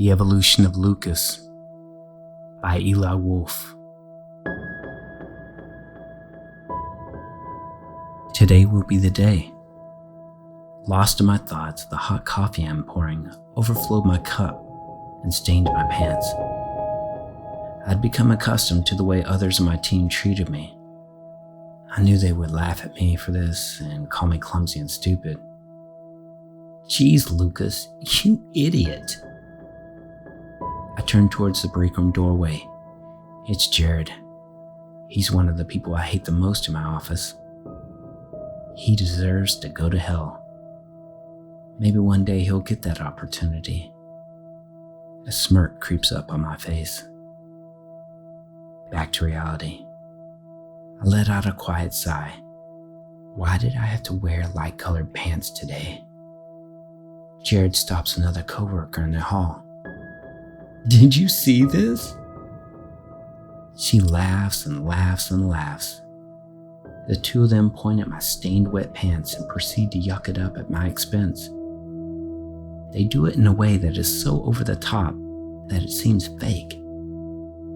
The Evolution of Lucas by Eli Wolfe. Today will be the day. Lost in my thoughts, the hot coffee I'm pouring overflowed my cup and stained my pants. I'd become accustomed to the way others on my team treated me. I knew they would laugh at me for this and call me clumsy and stupid. "Geez, Lucas, you idiot." I turned towards the break room doorway. It's Jared. He's one of the people I hate the most in my office. He deserves to go to hell. Maybe one day he'll get that opportunity. A smirk creeps up on my face. Back to reality. I let out a quiet sigh. Why did I have to wear light-colored pants today? Jared stops another coworker in the hall. "Did you see this?" She laughs and laughs and laughs. The two of them point at my stained wet pants and proceed to yuck it up at my expense. They do it in a way that is so over the top that it seems fake.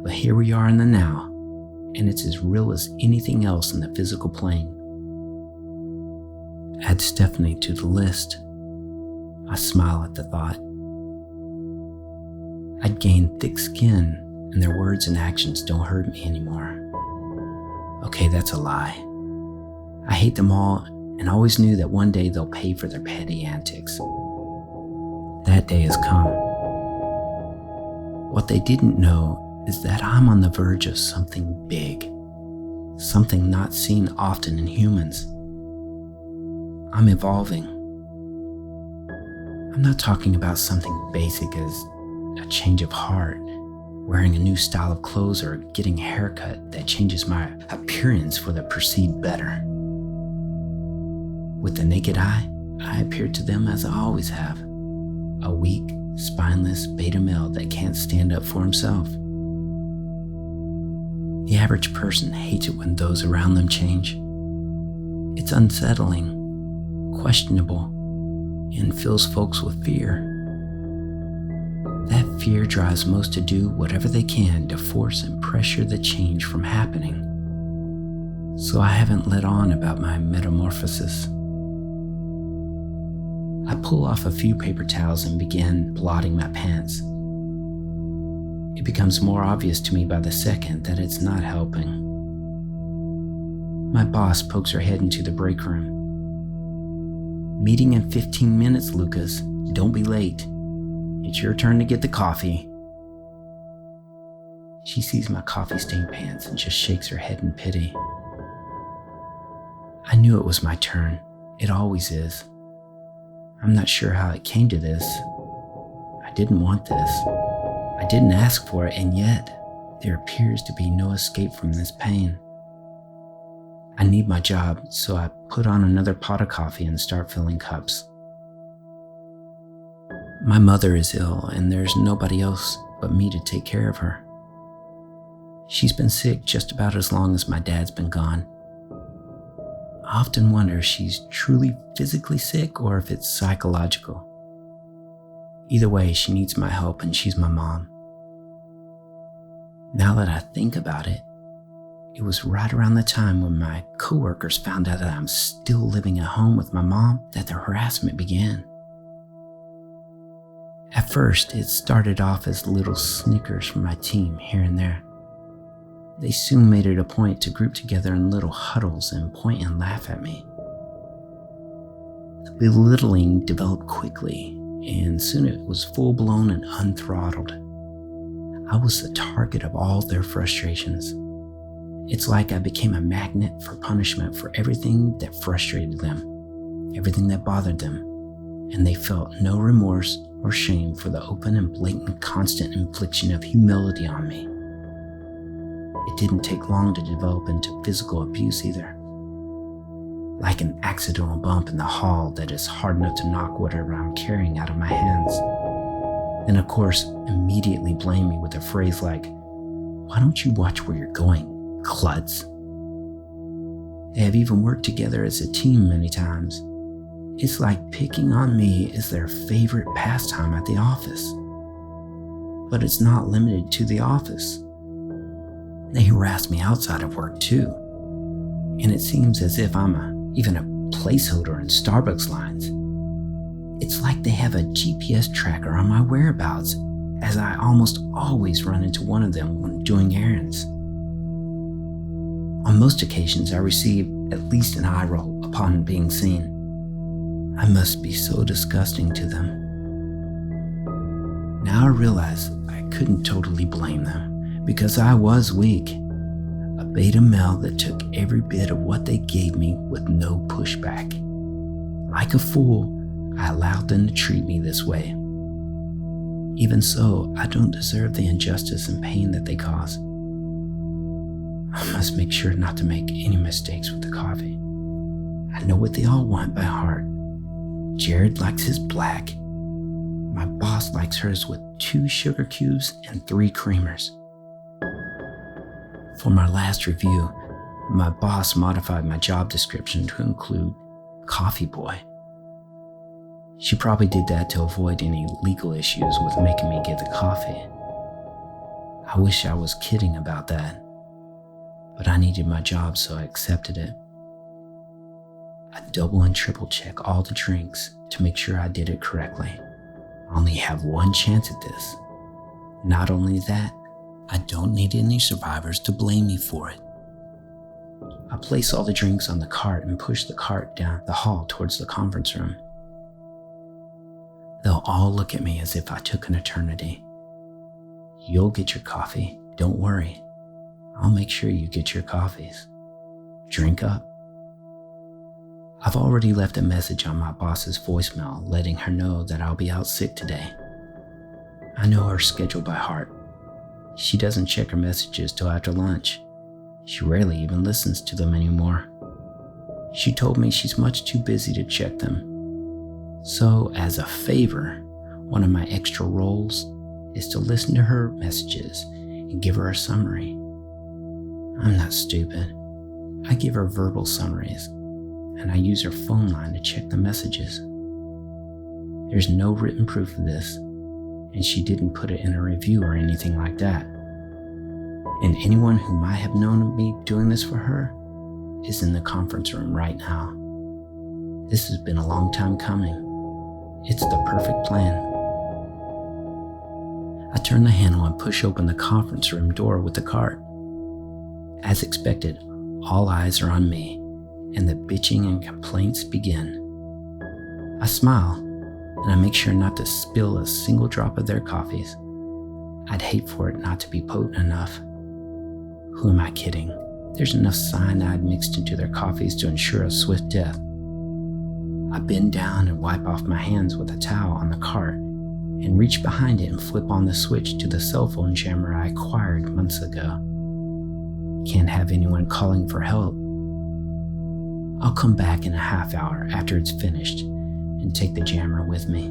But here we are in the now, and it's as real as anything else in the physical plane. Add Stephanie to the list. I smile at the thought. I'd gained thick skin, and their words and actions don't hurt me anymore. Okay, that's a lie. I hate them all and always knew that one day they'll pay for their petty antics. That day has come. What they didn't know is that I'm on the verge of something big, something not seen often in humans. I'm evolving. I'm not talking about something basic as a change of heart, wearing a new style of clothes, or getting a haircut that changes my appearance for the perceived better. With the naked eye, I appear to them as I always have, a weak, spineless beta male that can't stand up for himself. The average person hates it when those around them change. It's unsettling, questionable, and fills folks with fear. That fear drives most to do whatever they can to force and pressure the change from happening. So I haven't let on about my metamorphosis. I pull off a few paper towels and begin blotting my pants. It becomes more obvious to me by the second that it's not helping. My boss pokes her head into the break room. "Meeting in 15 minutes, Lucas. Don't be late. It's your turn to get the coffee." She sees my coffee-stained pants and just shakes her head in pity. I knew it was my turn. It always is. I'm not sure how it came to this. I didn't want this. I didn't ask for it, and yet there appears to be no escape from this pain. I need my job, so I put on another pot of coffee and start filling cups. My mother is ill, and there's nobody else but me to take care of her. She's been sick just about as long as my dad's been gone. I often wonder if she's truly physically sick or if it's psychological. Either way, she needs my help, and she's my mom. Now that I think about it, it was right around the time when my coworkers found out that I'm still living at home with my mom that the harassment began. At first, it started off as little snickers from my team here and there. They soon made it a point to group together in little huddles and point and laugh at me. The belittling developed quickly, and soon it was full-blown and unthrottled. I was the target of all their frustrations. It's like I became a magnet for punishment for everything that frustrated them, everything that bothered them, and they felt no remorse or shame for the open and blatant constant infliction of humility on me. It didn't take long to develop into physical abuse either. Like an accidental bump in the hall that is hard enough to knock whatever I'm carrying out of my hands. Then of course, immediately blame me with a phrase like, "Why don't you watch where you're going, klutz?" They have even worked together as a team many times. It's like picking on me is their favorite pastime at the office. But it's not limited to the office. They harass me outside of work too. And it seems as if I'm even a placeholder in Starbucks lines. It's like they have a GPS tracker on my whereabouts, as I almost always run into one of them when doing errands. On most occasions, I receive at least an eye roll upon being seen. I must be so disgusting to them. Now I realize I couldn't totally blame them, because I was weak. A beta male that took every bit of what they gave me with no pushback. Like a fool, I allowed them to treat me this way. Even so, I don't deserve the injustice and pain that they cause. I must make sure not to make any mistakes with the coffee. I know what they all want by heart. Jared likes his black. My boss likes hers with 2 sugar cubes and 3 creamers. For my last review, my boss modified my job description to include coffee boy. She probably did that to avoid any legal issues with making me get the coffee. I wish I was kidding about that, but I needed my job, so I accepted it. I double and triple check all the drinks to make sure I did it correctly. I only have one chance at this. Not only that, I don't need any survivors to blame me for it. I place all the drinks on the cart and push the cart down the hall towards the conference room. They'll all look at me as if I took an eternity. You'll get your coffee, don't worry. I'll make sure you get your coffees. Drink up. I've already left a message on my boss's voicemail letting her know that I'll be out sick today. I know her schedule by heart. She doesn't check her messages till after lunch. She rarely even listens to them anymore. She told me she's much too busy to check them. So, as a favor, one of my extra roles is to listen to her messages and give her a summary. I'm not stupid. I give her verbal summaries, and I use her phone line to check the messages. There's no written proof of this, and she didn't put it in a review or anything like that. And anyone who might have known of me doing this for her is in the conference room right now. This has been a long time coming. It's the perfect plan. I turn the handle and push open the conference room door with the cart. As expected, all eyes are on me, and the bitching and complaints begin. I smile, and I make sure not to spill a single drop of their coffees. I'd hate for it not to be potent enough. Who am I kidding? There's enough cyanide mixed into their coffees to ensure a swift death. I bend down and wipe off my hands with a towel on the cart and reach behind it and flip on the switch to the cell phone jammer I acquired months ago. Can't have anyone calling for help. I'll come back in a half hour after it's finished and take the jammer with me.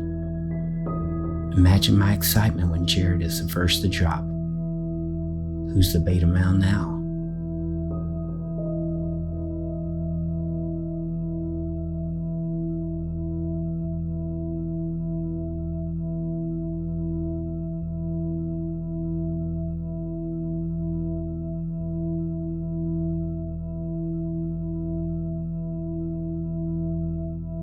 Imagine my excitement when Jared is the first to drop. Who's the beta male now?